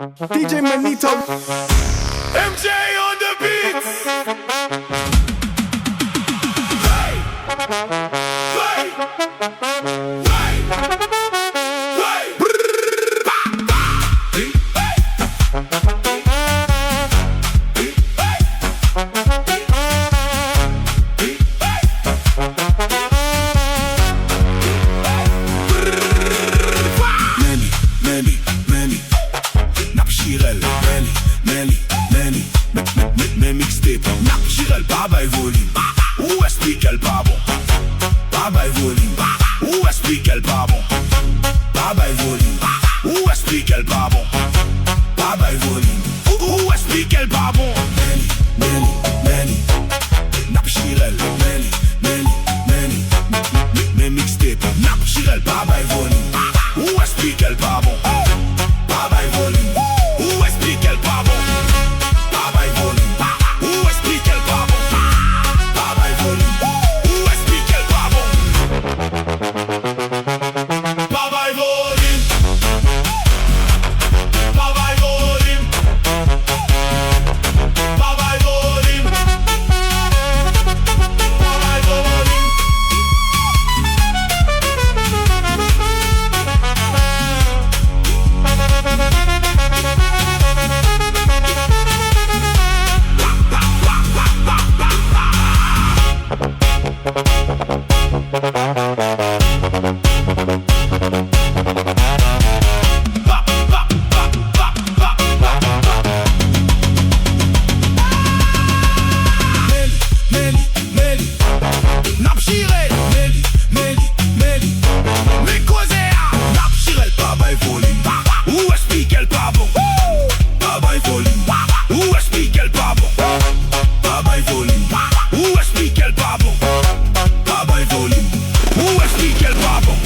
DJ Manito. MJ on the beat. Hey, hey, hey, hey. Mes mixtapes, Nap Jirel, Baba et volume. Où explique qu'elle pas bon? Baba et volume. Où explique qu'elle pas bon? Baba et volume. Où explique qu'elle pas bon? Baba et volume. Où explique qu'elle pas bon? Many. Nap Jirel, many. Mes mixtapes, Nap Jirel, Baba et volume. Où explique qu'elle pas bon? Baba et volume. Où explique qu'elle pas bon? Baba et volume. Où explique qu'elle pas bon? Baba et volume. Où explique qu'elle pas bon? Baba et volume. Baba et volume. Baba et volume. Baba et volume. Nap Jirel, Meli. Mais causez à Nap Jirel, Baba et volume. Où explique qu'elle pas bon? Baba et volume. Où explique qu'elle pas bon? Baba et volume. Où explique qu'elle pas bon? Baba et volume. Où explique qu'elle pas bon?